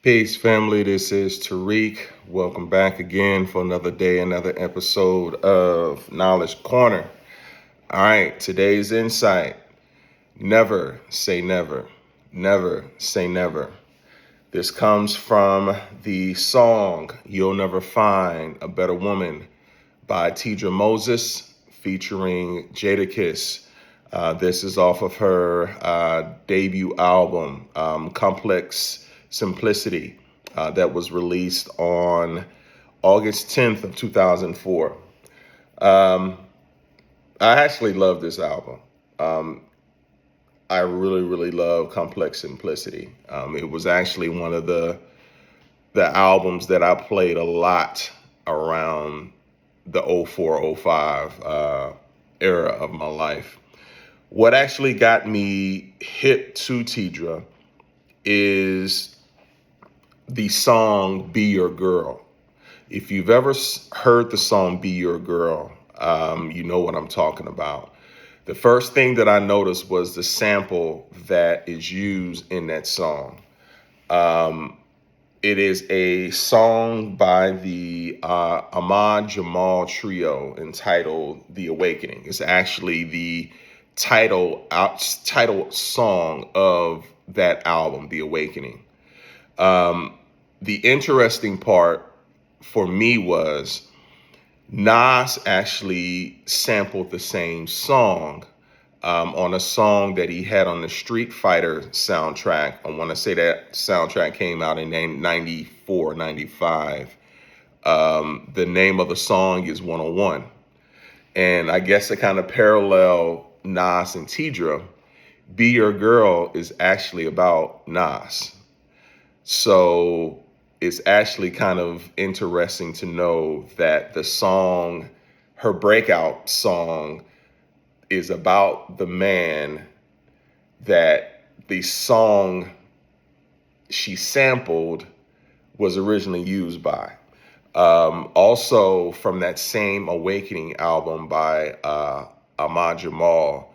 Peace, family. This is Tariq. Welcome back again for another day, another episode of Knowledge Corner. All right, today's insight: never say never. Never say never. This comes from the song You'll Never Find a Better Woman by Tidra Moses featuring Jadakiss. This is off of her debut album, Complex Simplicity, that was released on August 10th of 2004. Um, I actually love this album. Um, I really, really love Complex Simplicity. It was actually one of the albums that I played a lot around the 0405 era of my life. What actually got me hip to Tidra is the song Be Your Girl. If you've ever heard the song Be Your Girl, you know what I'm talking about. The first thing that I noticed was the sample that is used in that song. Um, it is a song by the Ahmad Jamal Trio entitled "The Awakening." It's actually the title song of that album, "The Awakening." Um, the interesting part for me was Nas actually sampled the same song on a song that he had on the Street Fighter soundtrack. I want to say that soundtrack came out in 94, 95. The name of the song is 101. And I guess to kind of parallel Nas and Tidra, Be Your Girl is actually about Nas. So it's actually kind of interesting to know that the song, her breakout song, is about the man that the song she sampled was originally used by. Also, from that same Awakening album by Ahmad Jamal,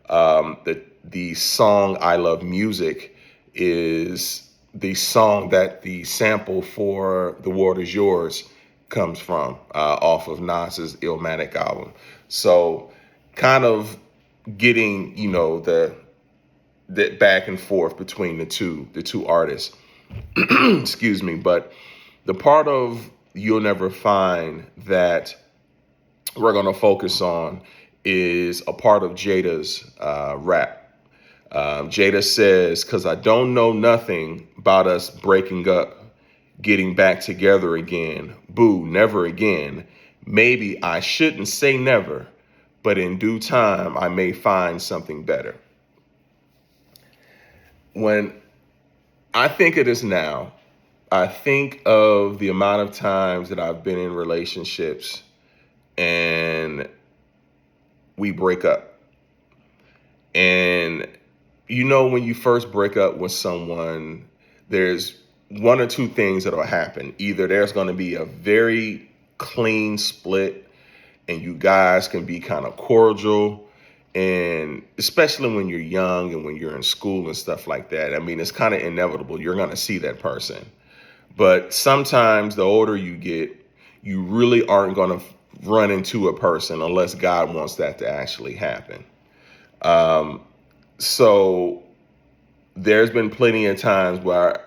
the song "I Love Music" is the song that the sample for "The World Is Yours" comes from, off of Nas's Illmatic album. So, kind of getting the back and forth between the two artists. Excuse me, but the part of You'll Never Find that we're going to focus on is a part of Jada's rap. Jada says, "Cause I don't know nothing about us breaking up, getting back together again. Boo, never again. Maybe I shouldn't say never, but in due time I may find something better." When I think of this now, I think of the amount of times that I've been in relationships and we break up. And when you first break up with someone, there's one or two things that'll happen. Either there's going to be a very clean split and you guys can be kind of cordial. And especially when you're young and when you're in school and stuff like that, I mean, it's kind of inevitable. You're going to see that person. But sometimes the older you get, you really aren't going to run into a person unless God wants that to actually happen. So there's been plenty of times where,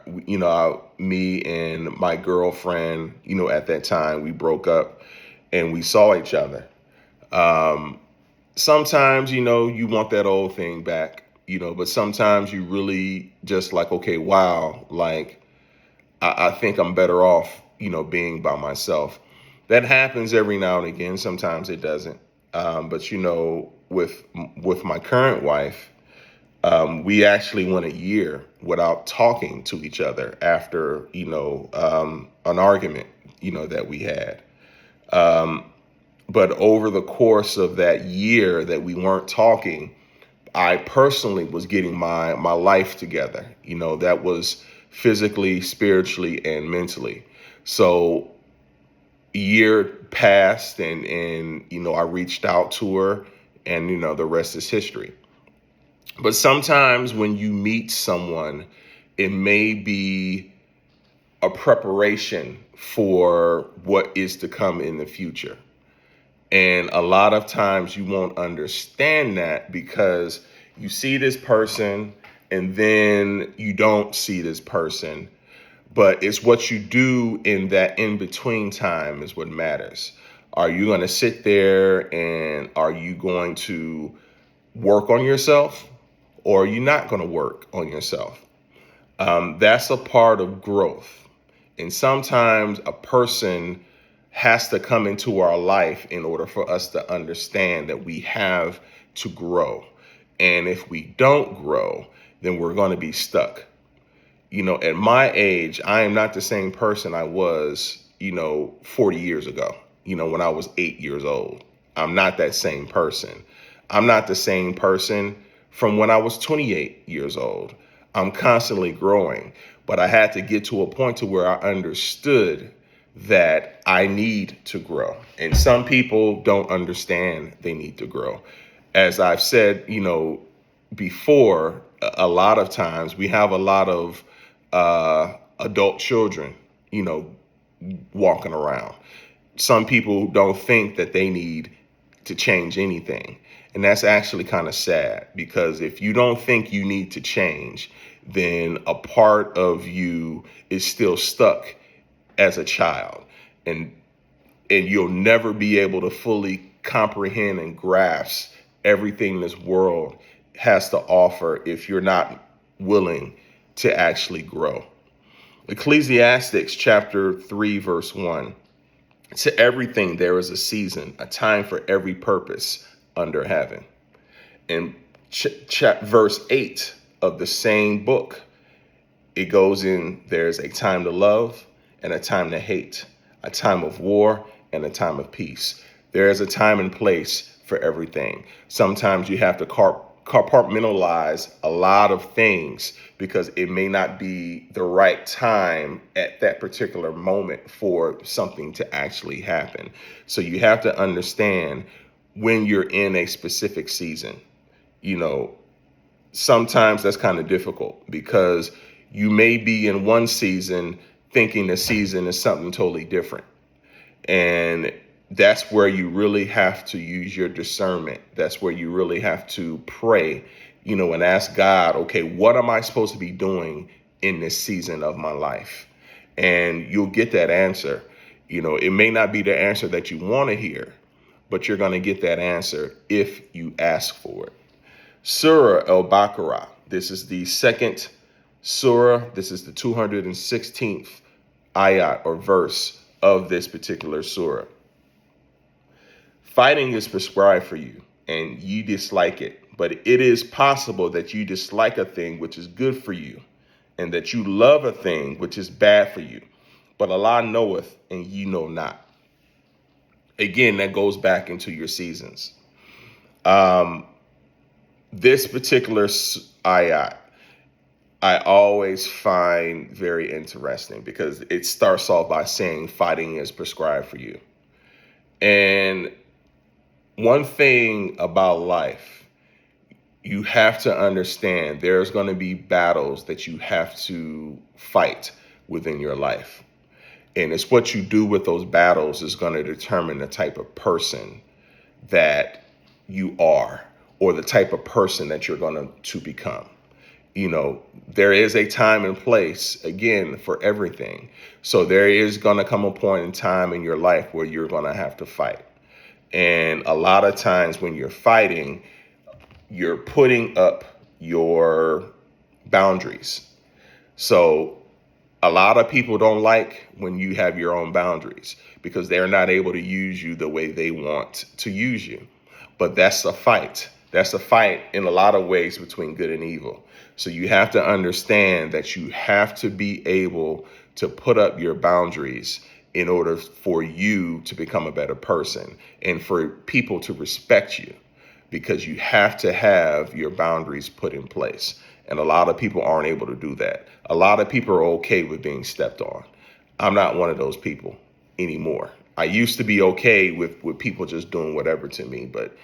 me and my girlfriend, at that time we broke up and we saw each other. Sometimes, you want that old thing back, but sometimes you really just like, okay, wow, like I think I'm better off, being by myself. That happens every now and again. Sometimes it doesn't. But with my current wife, we actually went a year without talking to each other after, an argument, that we had. But over the course of that year that we weren't talking, I personally was getting my life together. That was physically, spiritually, and mentally. So a year passed and I reached out to her and, the rest is history. But sometimes when you meet someone, it may be a preparation for what is to come in the future. And a lot of times you won't understand that because you see this person and then you don't see this person. But it's what you do in that in between time is what matters. Are you going to sit there and are you going to work on yourself, or are you not going to work on yourself? That's a part of growth. And sometimes a person has to come into our life in order for us to understand that we have to grow. And if we don't grow, then we're going to be stuck. At my age, I am not the same person I was, 40 years ago, when I was 8 years old. I'm not that same person. I'm not the same person from when I was 28 years old. I'm constantly growing, but I had to get to a point to where I understood that I need to grow. And some people don't understand they need to grow. As I've said, before, a lot of times we have a lot of adult children, walking around. Some people don't think that they need to change anything. And that's actually kind of sad, because if you don't think you need to change, then a part of you is still stuck as a child. And you'll never be able to fully comprehend and grasp everything this world has to offer if you're not willing to actually grow. Ecclesiastes chapter 3, verse 1. To everything there is a season, a time for every purpose under heaven. In verse 8 of the same book, it goes in, there's a time to love and a time to hate, a time of war and a time of peace. There is a time and place for everything. Sometimes you have to compartmentalize a lot of things because it may not be the right time at that particular moment for something to actually happen. So you have to understand when you're in a specific season. Sometimes that's kind of difficult because you may be in one season thinking the season is something totally different. And that's where you really have to use your discernment. That's where you really have to pray, and ask God, okay, what am I supposed to be doing in this season of my life? And you'll get that answer. It may not be the answer that you want to hear, but you're going to get that answer if you ask for it. Surah Al-Baqarah. This is the second surah. This is the 216th ayat or verse of this particular surah. Fighting is prescribed for you, and you dislike it. But it is possible that you dislike a thing which is good for you, and that you love a thing which is bad for you. But Allah knoweth, and ye know not. Again, that goes back into your seasons. This particular ayat, I always find very interesting because it starts off by saying fighting is prescribed for you. And one thing about life, you have to understand there's going to be battles that you have to fight within your life. And it's what you do with those battles is going to determine the type of person that you are, or the type of person that you're going to become. There is a time and place, again, for everything. So there is going to come a point in time in your life where you're going to have to fight. And a lot of times when you're fighting, you're putting up your boundaries. So a lot of people don't like when you have your own boundaries because they're not able to use you the way they want to use you. But that's a fight. That's a fight in a lot of ways between good and evil. So you have to understand that you have to be able to put up your boundaries in order for you to become a better person and for people to respect you, because you have to have your boundaries put in place. And a lot of people aren't able to do that. A lot of people are okay with being stepped on. I'm not one of those people anymore. I used to be okay with people just doing whatever to me, but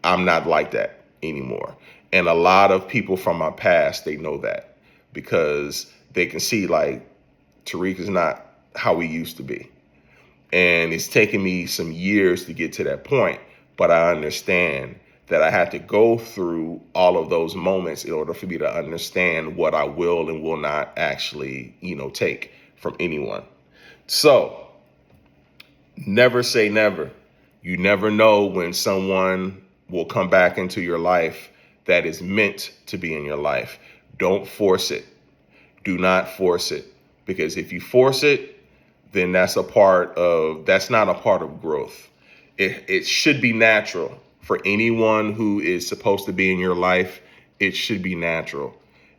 I'm not like that anymore. And a lot of people from my past, they know that because they can see, like, Tariq is not how we used to be. And it's taken me some years to get to that point, but I understand that I had to go through all of those moments in order for me to understand what I will and will not actually, take from anyone. So never say never. You never know when someone will come back into your life that is meant to be in your life. Don't force it. Do not force it. Because if you force it, then that's not a part of growth. It should be natural for anyone who is supposed to be in your life. It should be natural.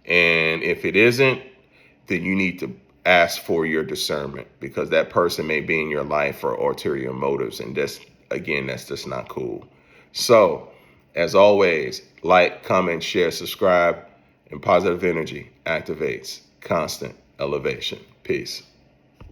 And if it isn't, then you need to ask for your discernment, because that person may be in your life for ulterior motives. And that's just not cool. So, as always, like, comment, share, subscribe, and positive energy activates constant elevation. Peace.